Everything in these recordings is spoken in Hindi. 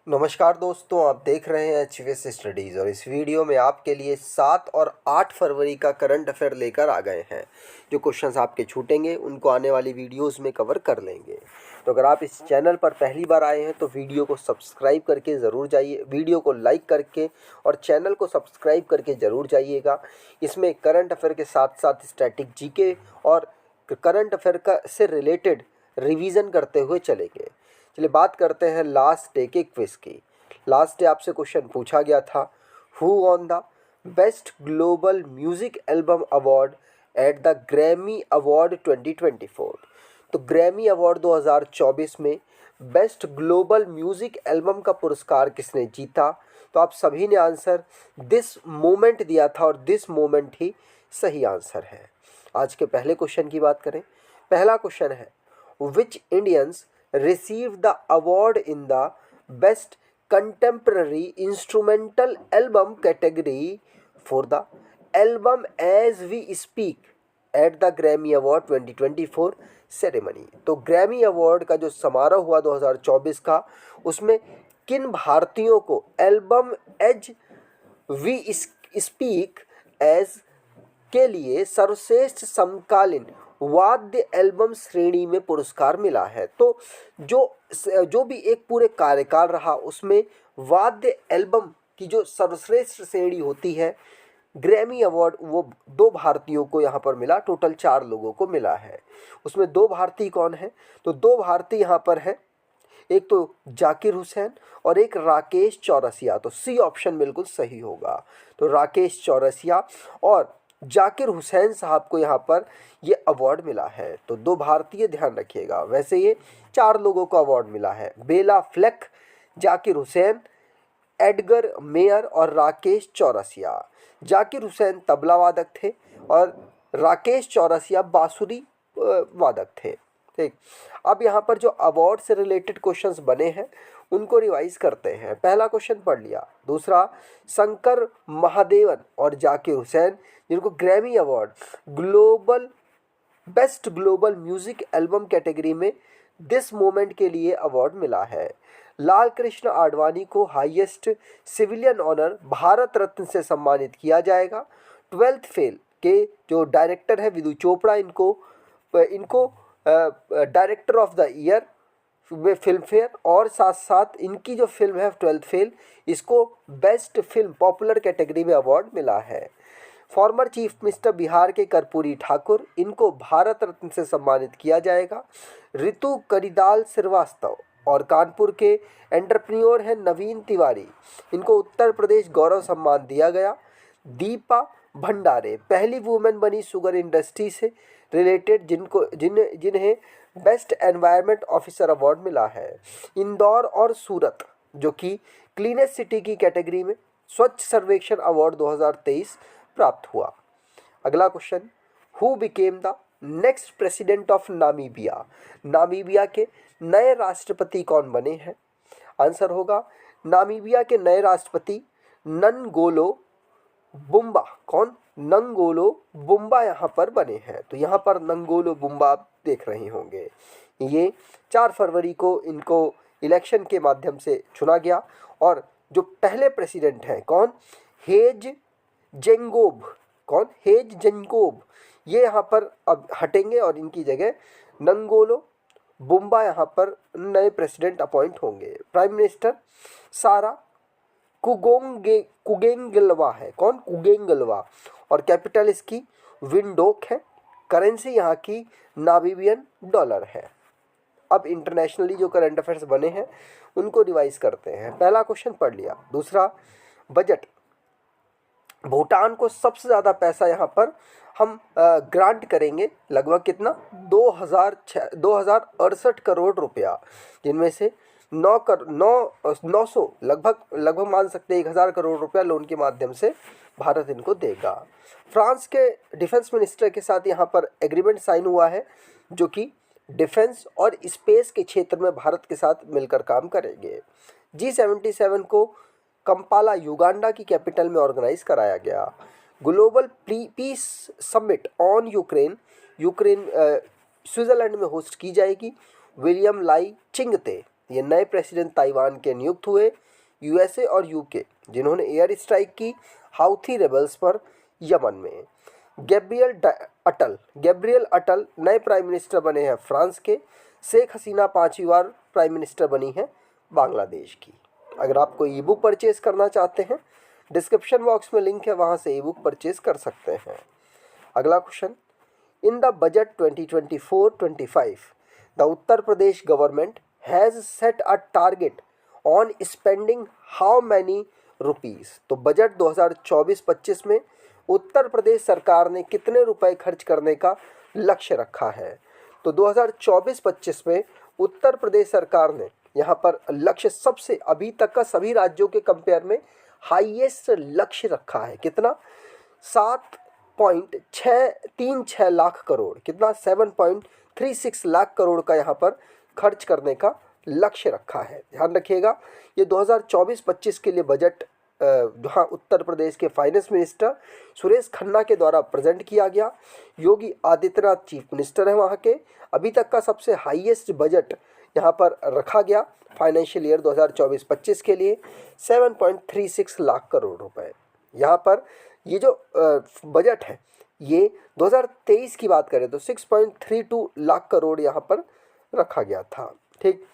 नमस्कार दोस्तों, आप देख रहे हैं एचवीएस स्टडीज़ और इस वीडियो में आपके लिए 7 और 8 फरवरी का करंट अफेयर लेकर आ गए हैं। जो क्वेश्चंस आपके छूटेंगे उनको आने वाली वीडियोस में कवर कर लेंगे। तो अगर आप इस चैनल पर पहली बार आए हैं तो वीडियो को सब्सक्राइब करके ज़रूर जाइए, वीडियो को लाइक करके और चैनल को सब्सक्राइब करके ज़रूर जाइएगा। इसमें करंट अफेयर के साथ साथ स्टैटिक जीके और करंट अफेयर का से रिलेटेड रिवीजन करते हुए चलेंगे। चलिए बात करते हैं लास्ट डे के क्विज की। लास्ट डे आपसे क्वेश्चन पूछा गया था, who on the best global music album award at the Grammy award 2024। तो ग्रैमी अवार्ड 2024 में बेस्ट ग्लोबल म्यूजिक एल्बम का पुरस्कार किसने जीता? तो आप सभी ने आंसर दिस मोमेंट दिया था और दिस मोमेंट ही सही आंसर है। आज के पहले क्वेश्चन की बात करें। पहला क्वेश्चन है, विच Indians received the award in the Best Contemporary Instrumental Album category for the album As We Speak at the Grammy Award 2024 ceremony. तो ग्रैमी अवार्ड का जो समारोह हुआ 2024 का, उसमें किन भारतीयों को album as we speak as के लिए सर्वश्रेष्ठ समकालीन वाद्य एल्बम श्रेणी में पुरस्कार मिला है? तो जो भी एक पूरे कार्यकाल रहा उसमें वाद्य एल्बम की जो सर्वश्रेष्ठ श्रेणी होती है, ग्रैमी अवार्ड, वो 2 भारतीयों को यहाँ पर मिला। टोटल 4 लोगों को मिला है। उसमें 2 भारतीय कौन है? तो 2 भारतीय यहाँ पर हैं, एक तो जाकिर हुसैन और एक राकेश चौरसिया। तो सी ऑप्शन बिल्कुल सही होगा। तो राकेश चौरसिया और जाकिर हुसैन साहब को यहाँ पर ये अवार्ड मिला है। तो 2 भारतीय, ध्यान रखिएगा। वैसे ये 4 लोगों को अवार्ड मिला है, Bela Fleck, Zakir Hussain, Edgar Meyer और राकेश चौरसिया। जाकिर हुसैन तबला वादक थे और राकेश चौरसिया बांसुरी वादक थे। ठीक, अब यहाँ पर जो अवार्ड से रिलेटेड क्वेश्चंस बने हैं उनको रिवाइज करते हैं। पहला क्वेश्चन पढ़ लिया। दूसरा, शंकर महादेवन और जाकिर हुसैन जिनको Grammy award best global music album category में दिस मोमेंट के लिए अवार्ड मिला है। लाल कृष्ण आडवाणी को highest civilian honour Bharat Ratna से सम्मानित किया जाएगा। 12th फेल के जो डायरेक्टर है विदु चोपड़ा, इनको डायरेक्टर ऑफ द ईयर में फिल्म फेयर, और साथ साथ इनकी जो फिल्म है 12th फेल, इसको बेस्ट फिल्म पॉपुलर कैटेगरी में अवार्ड मिला है। फॉर्मर चीफ मिनिस्टर बिहार के कर्पूरी ठाकुर, इनको भारत रत्न से सम्मानित किया जाएगा। ऋतु करिदाल श्रीवास्तव और कानपुर के एंटरप्रेन्योर हैं नवीन तिवारी, इनको उत्तर प्रदेश गौरव सम्मान दिया गया। दीपा भंडारे पहली वुमेन बनी शुगर इंडस्ट्री से रिलेटेड, जिन्हें बेस्ट एनवायरनमेंट ऑफिसर अवार्ड मिला है। इंदौर और सूरत जो कि क्लीनेस्ट सिटी की कैटेगरी में स्वच्छ सर्वेक्षण अवार्ड 2023 प्राप्त हुआ। अगला question, who became the next president of Namibia? Namibia के नए राष्ट्रपति कौन बने हैं? आंसर होगा नामीबिया के नए राष्ट्रपति नंगोलो बुम्बा। कौन? नंगोलो बुम्बा यहाँ पर बने हैं। तो यहाँ पर नंगोलो बुम्बा आप देख रहे होंगे। ये 4 फरवरी को इनको इलेक्शन के माध्यम से चुना गया और जो पहले प्रेसिडेंट हैं कौन? हेज जेंगोब। कौन? हेज जेंगोब। ये यहाँ पर अब हटेंगे और इनकी जगह नंगोलो बुम्बा यहाँ पर नए प्रेसिडेंट अपॉइंट होंगे। प्राइम मिनिस्टर सारा कुगेंगलवा है। कौन? कुगेंगलवा। और कैपिटल इसकी विंडोक है। करेंसी यहाँ की नामीबियन डॉलर है। अब इंटरनेशनली जो करंट अफेयर्स बने हैं उनको रिवाइज करते हैं। पहला क्वेश्चन पढ़ लिया। दूसरा, बजट। भूटान को सबसे ज़्यादा पैसा यहाँ पर हम ग्रांट करेंगे, लगभग कितना? 2068 करोड़ रुपया, जिनमें से 900 लगभग मान सकते हैं 1000 करोड़ रुपया लोन के माध्यम से भारत इनको देगा। फ्रांस के डिफेंस मिनिस्टर के साथ यहाँ पर एग्रीमेंट साइन हुआ है, जो कि डिफेंस और स्पेस के क्षेत्र में भारत के साथ मिलकर काम करेंगे। G77 को कंपाला युगांडा की कैपिटल में ऑर्गेनाइज कराया गया। Global piece summit on Ukraine Switzerland में होस्ट की जाएगी। विलियम लाई चिंगते ये नए प्रेसिडेंट ताइवान के नियुक्त हुए। यूएसए और यूके जिन्होंने एयर स्ट्राइक की हाउथी रेबल्स पर यमन में। गैब्रियल अटल नए प्राइम मिनिस्टर बने हैं फ्रांस के। शेख हसीना 5वीं बार प्राइम मिनिस्टर बनी हैं बांग्लादेश की। अगर आप कोई ई बुक परचेज करना चाहते हैं, डिस्क्रिप्शन बॉक्स में लिंक है, वहाँ से ई बुक परचेज कर सकते हैं। अगला question, in the budget 2024-25 the Uttar Pradesh government has set a target on spending how many rupees. तो बजट 2024-25 में उत्तर प्रदेश सरकार ने कितने रुपए खर्च करने का लक्ष्य रखा है। तो 2024-25 में उत्तर प्रदेश सरकार ने यहाँ पर लक्ष्य सबसे अभी तक का सभी राज्यों के कंपेयर में हाईएस्ट लक्ष्य रखा है। कितना? 7.636 लाख करोड़। कितना? 7.36 लाख करोड़ का यहाँ पर खर्च करने का लक्ष्य रखा है। ध्यान रखिएगा, ये 2024-25 के लिए बजट जहाँ उत्तर प्रदेश के फाइनेंस मिनिस्टर सुरेश खन्ना के द्वारा प्रेजेंट किया गया। योगी आदित्यनाथ चीफ मिनिस्टर हैं वहाँ के। अभी तक का सबसे हाईएस्ट बजट यहाँ पर रखा गया फाइनेंशियल ईयर 2024-25 के लिए 7.36 लाख करोड़ रुपए। यहाँ पर ये जो बजट है ये 2023 की बात करें तो 6.32 लाख करोड़ यहाँ पर रखा गया था। ठीक,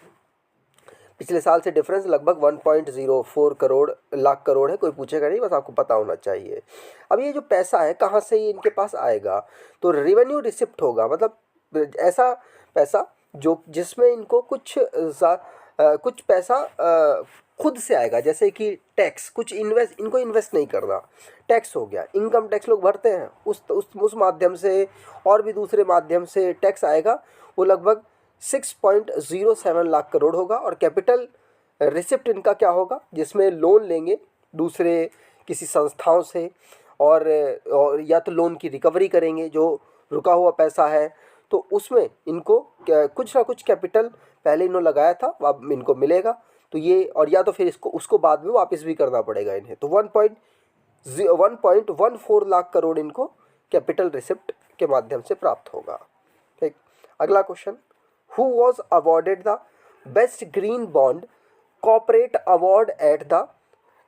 पिछले साल से डिफरेंस लगभग 1.04 करोड़ लाख करोड़ है। कोई पूछेगा नहीं, बस आपको पता होना चाहिए। अब ये जो पैसा है कहाँ से ये इनके पास आएगा? तो रेवेन्यू रिसिप्ट होगा, मतलब ऐसा पैसा जो जिसमें इनको कुछ पैसा खुद से आएगा, जैसे कि टैक्स, कुछ इनको इन्वेस्ट नहीं करना। टैक्स हो गया, इनकम टैक्स लोग भरते हैं, उस माध्यम से और भी दूसरे माध्यम से टैक्स आएगा, वो लगभग 6.07 लाख करोड़ होगा। और कैपिटल रिसिप्ट इनका क्या होगा? जिसमें लोन लेंगे दूसरे किसी संस्थाओं से और या तो लोन की रिकवरी करेंगे, जो रुका हुआ पैसा है, तो उसमें इनको कुछ ना कुछ कैपिटल पहले इन्होंने लगाया था, अब इनको मिलेगा। तो ये, और या तो फिर उसको बाद में वापस भी करना पड़ेगा इन्हें। तो 1.14 लाख करोड़ इनको कैपिटल रिसिप्ट के माध्यम से प्राप्त होगा। ठीक, अगला question, Who was awarded the Best Green Bond Corporate Award at the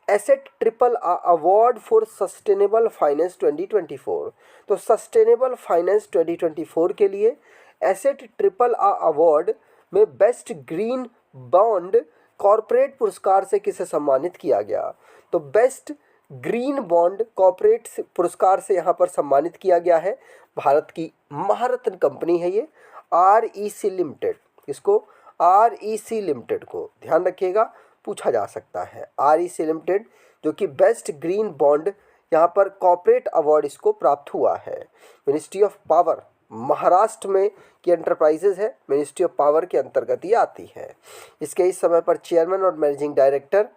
Asset Triple A Award for Sustainable Finance 2024? तो Sustainable Finance 2024 के लिए Asset Triple A Award में बेस्ट ग्रीन बॉन्ड कॉरपोरेट पुरस्कार से किसे सम्मानित किया गया? तो बेस्ट ग्रीन बॉन्ड कॉरपोरेट पुरस्कार से यहाँ पर सम्मानित किया गया है भारत की महारत्न कंपनी है ये REC लिमिटेड। इसको REC लिमिटेड को ध्यान रखिएगा, पूछा जा सकता है। REC लिमिटेड जो कि बेस्ट ग्रीन बॉन्ड यहाँ पर कॉर्पोरेट अवार्ड इसको प्राप्त हुआ है। मिनिस्ट्री ऑफ पावर महाराष्ट्र में की एंटरप्राइजेज है, मिनिस्ट्री ऑफ पावर के अंतर्गत ये आती है। इसके इस समय पर चेयरमैन और मैनेजिंग डायरेक्टर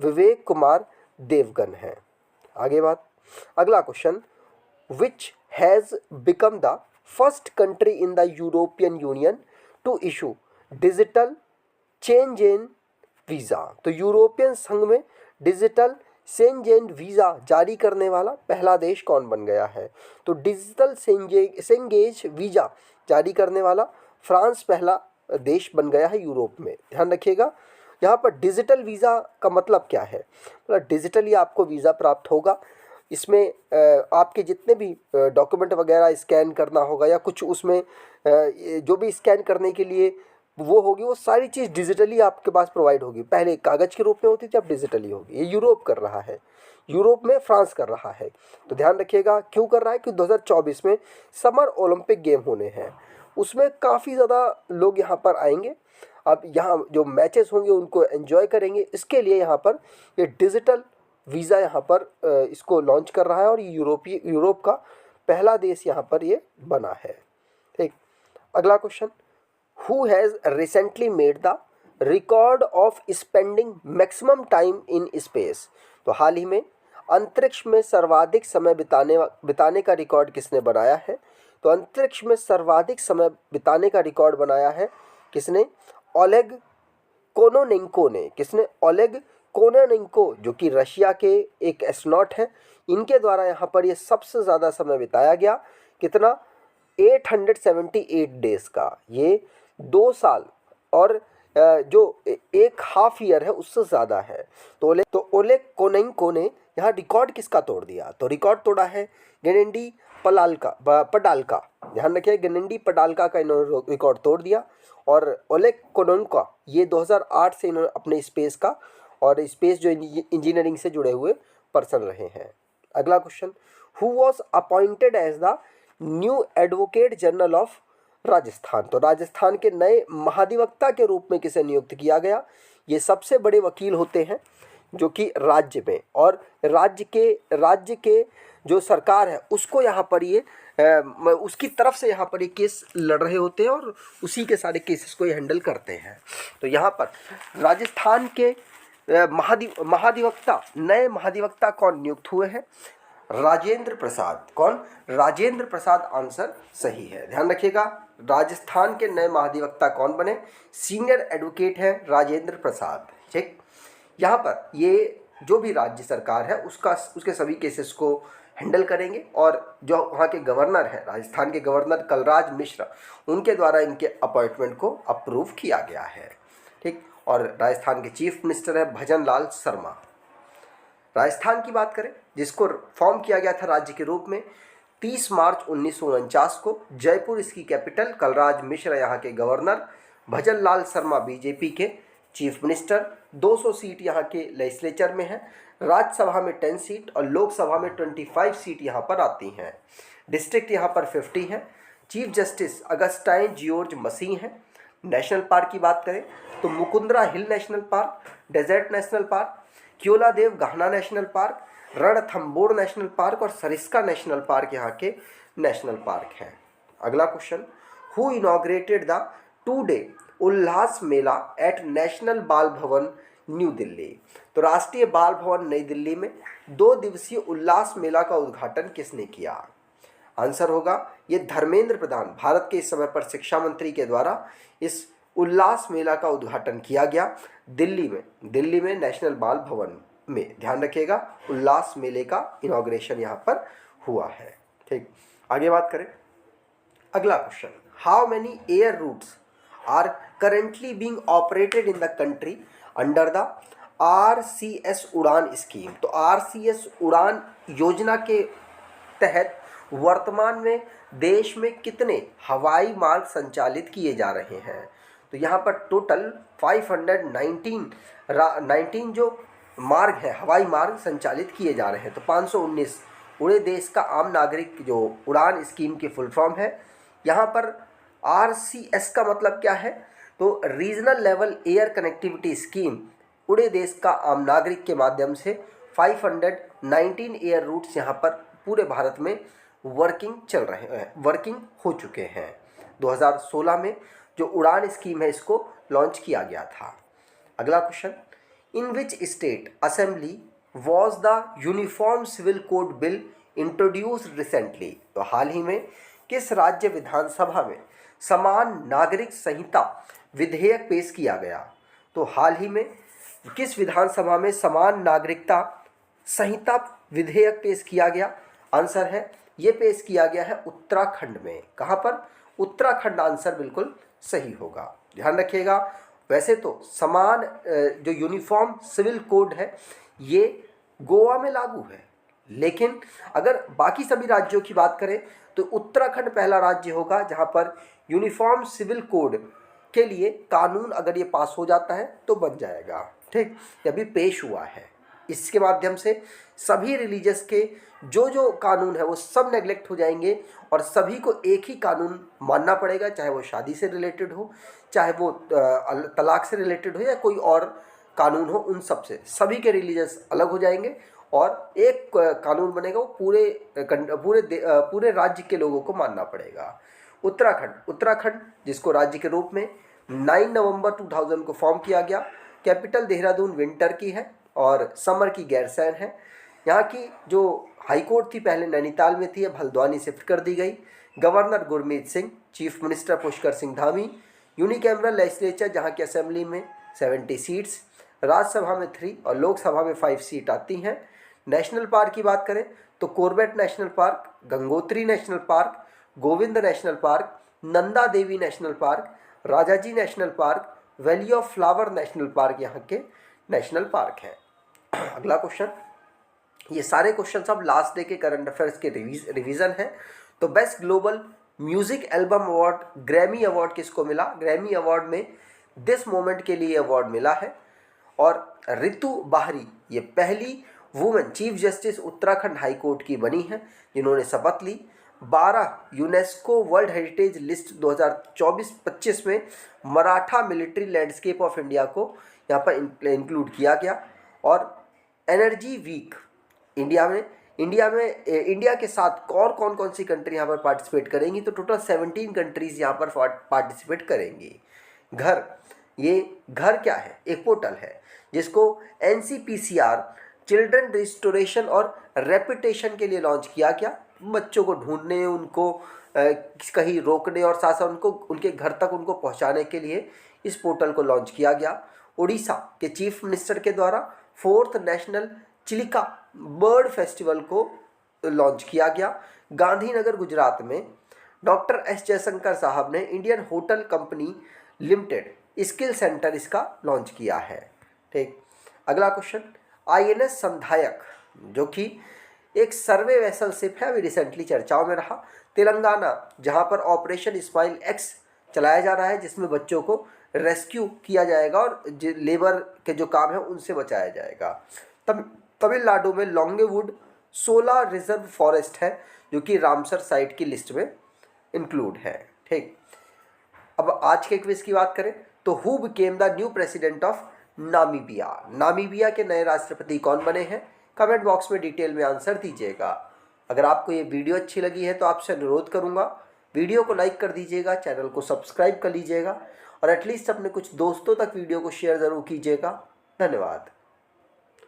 विवेक कुमार देवगन हैं। आगे बात, अगला question, which has become the first country in the European Union to issue digital change in visa. तो यूरोपियन संघ में डिजिटल सेंजेन वीज़ा जारी करने वाला पहला देश कौन बन गया है? तो डिजिटल सेंगेज वीज़ा जारी करने वाला फ्रांस पहला देश बन गया है यूरोप में। ध्यान रखिएगा, यहाँ पर डिजिटल वीज़ा का मतलब क्या है? मतलब डिजिटली आपको वीज़ा प्राप्त होगा। इसमें आपके जितने भी डॉक्यूमेंट वगैरह स्कैन करना होगा या कुछ उसमें जो भी स्कैन करने के लिए वो होगी, वो सारी चीज़ डिजिटली आपके पास प्रोवाइड होगी। पहले कागज़ के रूप में होती थी, अब डिजिटली होगी। ये यूरोप कर रहा है, यूरोप में फ्रांस कर रहा है। तो ध्यान रखिएगा क्यों कर रहा है कि 2024 में समर ओलंपिक गेम होने हैं, उसमें काफ़ी ज़्यादा लोग यहाँ पर आएंगे। अब यहाँ जो मैचेस होंगे उनको एंजॉय करेंगे, इसके लिए यहाँ पर ये डिजिटल वीज़ा यहाँ पर इसको लॉन्च कर रहा है और यूरोप का पहला देश यहाँ पर ये बना है। ठीक, अगला question, who has recently made the record of spending maximum time in space. तो हाल ही में अंतरिक्ष में सर्वाधिक समय बिताने का रिकॉर्ड किसने बनाया है? तो अंतरिक्ष में सर्वाधिक समय बिताने का रिकॉर्ड बनाया है किसने? ओलेग कोनोनेंको ने। किसने? ओलेग कोनोनेंको, जो कि रशिया के एक एस्ट्रोनॉट हैं, इनके द्वारा यहाँ पर ये सबसे ज़्यादा समय बिताया गया। कितना? 878 डेज़ का। ये 2 साल और जो एक हाफ ईयर है उससे ज़्यादा है। तो ओलेग कोनेंको ने यहाँ रिकॉर्ड किसका तोड़ दिया? तो रिकॉर्ड तोड़ा है गेनेडी पडाल्का। ध्यान रखिए, गेनेडी पडाल्का का इन्होंने रिकॉर्ड तोड़ दिया। और ओलेग कोनेंको ये 2008 से इन्होंने अपने स्पेस का और स्पेस जो इंजीनियरिंग से जुड़े हुए पर्सन रहे हैं। अगला question, who was appointed as the new advocate general of Rajasthan? तो राजस्थान के नए महाधिवक्ता के रूप में किसे नियुक्त किया गया? ये सबसे बड़े वकील होते हैं जो कि राज्य में, और राज्य के जो सरकार है उसको यहाँ पर ये उसकी तरफ से यहाँ पर ये केस लड़ रहे होते हैं और उसी के सारे केसेस को ये हैंडल करते हैं। तो यहाँ पर राजस्थान के महाधिवक्ता, नए महाधिवक्ता कौन नियुक्त हुए हैं? राजेंद्र प्रसाद। कौन? राजेंद्र प्रसाद आंसर सही है। ध्यान रखिएगा, राजस्थान के नए महाधिवक्ता कौन बने? सीनियर एडवोकेट है राजेंद्र प्रसाद। ठीक, यहाँ पर ये जो भी राज्य सरकार है उसके सभी केसेस को हैंडल करेंगे, और जो वहाँ के गवर्नर हैं, राजस्थान के गवर्नर कलराज मिश्र, उनके द्वारा इनके अपॉइंटमेंट को अप्रूव किया गया है। ठीक, और राजस्थान के चीफ मिनिस्टर है भजन लाल शर्मा। राजस्थान की बात करें, जिसको फॉर्म किया गया था राज्य के रूप में 30 मार्च 1949 को, जयपुर इसकी कैपिटल, कलराज मिश्र यहाँ के गवर्नर, भजन लाल शर्मा बीजेपी के चीफ मिनिस्टर। 200 सीट यहाँ के लेजिस्लेचर में है, राज्यसभा में 10 सीट और लोकसभा में 25 सीट यहाँ पर आती हैं। डिस्ट्रिक्ट यहाँ पर 50 हैं। Chief justice Augustine George Masih हैं। नेशनल पार्क की बात करें तो Mukundra hill national park, desert national park, Keoladeo Ghana national park, Ranthambore national park और सरिस्का नेशनल पार्क यहाँ के नेशनल पार्क हैं। अगला question, who inaugurated the 2 day Ullas Mela at national Bal Bhavan new Delhi? तो राष्ट्रीय बाल भवन नई दिल्ली में 2 दिवसीय उल्लास मेला का उद्घाटन किसने किया? आंसर होगा ये धर्मेंद्र प्रधान, भारत के इस समय पर शिक्षा मंत्री के द्वारा इस उल्लास मेला का उद्घाटन किया गया दिल्ली में नेशनल बाल भवन में। ध्यान रखिएगा, उल्लास मेले का इनॉग्रेशन यहाँ पर हुआ है। ठीक, आगे बात करें। अगला question, how many air routes are currently being operated in the country under the RCS UDAN scheme? तो RCS उड़ान योजना के तहत वर्तमान में देश में कितने हवाई मार्ग संचालित किए जा रहे हैं? तो यहाँ पर टोटल 519 जो मार्ग है, हवाई मार्ग संचालित किए जा रहे हैं। तो 519 पूरे देश का आम नागरिक जो उड़ान स्कीम की फुल फॉर्म है। यहाँ पर RCS का मतलब क्या है? तो regional level air connectivity scheme, पूरे देश का आम नागरिक के माध्यम से 519 एयर रूट्स यहाँ पर पूरे भारत में वर्किंग हो चुके हैं। 2016 में जो उड़ान स्कीम है इसको लॉन्च किया गया था। अगला question, in which state assembly was the uniform civil code bill introduced recently? तो हाल ही में किस राज्य विधानसभा में समान नागरिक संहिता विधेयक पेश किया गया? तो हाल ही में किस विधानसभा में समान नागरिकता संहिता विधेयक पेश किया गया? आंसर है ये पेश किया गया है उत्तराखंड में। कहाँ पर? उत्तराखंड आंसर बिल्कुल सही होगा। ध्यान रखिएगा, वैसे तो समान जो यूनिफॉर्म सिविल कोड है ये गोवा में लागू है, लेकिन अगर बाकी सभी राज्यों की बात करें तो उत्तराखंड पहला राज्य होगा जहां पर यूनिफॉर्म सिविल कोड के लिए कानून अगर ये पास हो जाता है तो बन जाएगा। ठीक, ये अभी पेश हुआ है। इसके माध्यम से सभी रिलीजियस के जो कानून है वो सब नेग्लेक्ट हो जाएंगे और सभी को एक ही कानून मानना पड़ेगा, चाहे वो शादी से रिलेटेड हो, चाहे वो तलाक से रिलेटेड हो या कोई और कानून हो। उन सब से सभी के रिलीजियस अलग हो जाएंगे और एक कानून बनेगा, वो पूरे राज्य के लोगों को मानना पड़ेगा। उत्तराखंड जिसको राज्य के रूप में 9 नवंबर 2000 को फॉर्म किया गया। कैपिटल देहरादून विंटर की है और समर की गैरसैंण है। यहाँ की जो हाई कोर्ट थी पहले नैनीताल में थी, अब हल्द्वानी शिफ्ट कर दी गई। Governor Gurmeet Singh, chief minister Pushkar Singh Dhami. Unicameral legislature जहाँ की असेंबली में 70 सीट्स, राज्यसभा में 3 और लोकसभा में 5 सीट आती हैं। नेशनल पार्क की बात करें तो Corbett national park, Gangotri national park, Govind national park, Nanda Devi national park, Rajaji national park, valley of flower national park यहाँ के नेशनल पार्क हैं। अगला क्वेश्चन, ये सारे क्वेश्चन सब लास्ट डे के करंट अफेयर्स के रिवीजन हैं। तो best global music album award, Grammy award किसको मिला? ग्रैमी अवार्ड में दिस मोमेंट के लिए अवार्ड मिला है। और रितु बाहरी ये पहली women chief justice Uttarakhand high court की बनी हैं जिन्होंने शपथ ली। 12 यूनेस्को वर्ल्ड हेरिटेज लिस्ट 2024-25 में Maratha military landscape of India को यहाँ पर इंक्लूड किया गया। और एनर्जी वीक इंडिया के साथ कौन कौन सी कंट्री यहाँ पर पार्टिसिपेट करेंगी? तो टोटल 17 कंट्रीज़ यहाँ पर पार्टिसिपेट करेंगी। घर क्या है? एक पोर्टल है जिसको NCPCR चिल्ड्रन रिस्टोरेशन और रेपुटेशन के लिए लॉन्च किया गया। बच्चों को ढूंढने, उनको कहीं रोकने और साथ साथ उनको उनके घर तक उनको पहुंचाने के लिए इस पोर्टल को लॉन्च किया गया। उड़ीसा के चीफ मिनिस्टर के द्वारा 4th national Chilika bird festival को लॉन्च किया गया। गांधीनगर गुजरात में डॉक्टर S जयशंकर साहब ने Indian hotel company limited skill centre इसका लॉन्च किया है। ठीक, अगला क्वेश्चन, INS संधायक जो कि एक सर्वे वेसल शिप है, अभी रिसेंटली चर्चाओं में रहा। तेलंगाना जहां पर ऑपरेशन स्माइल X चलाया जा रहा है जिसमें बच्चों को रेस्क्यू किया जाएगा और लेबर के जो काम है उनसे बचाया जाएगा। तमिलनाडु में लॉन्गवुड 16 रिजर्व फॉरेस्ट है जो कि रामसर साइट की लिस्ट में इंक्लूड है। ठीक, अब आज के क्विज की बात करें तो who became the new president of Namibia? Namibia के नए राष्ट्रपति कौन बने हैं? कमेंट बॉक्स में डिटेल में आंसर दीजिएगा। अगर आपको ये वीडियो अच्छी लगी है तो आपसे अनुरोध करूंगा वीडियो को लाइक कर दीजिएगा, चैनल को सब्सक्राइब कर लीजिएगा और एटलीस्ट अपने कुछ दोस्तों तक वीडियो को शेयर ज़रूर कीजिएगा। धन्यवाद।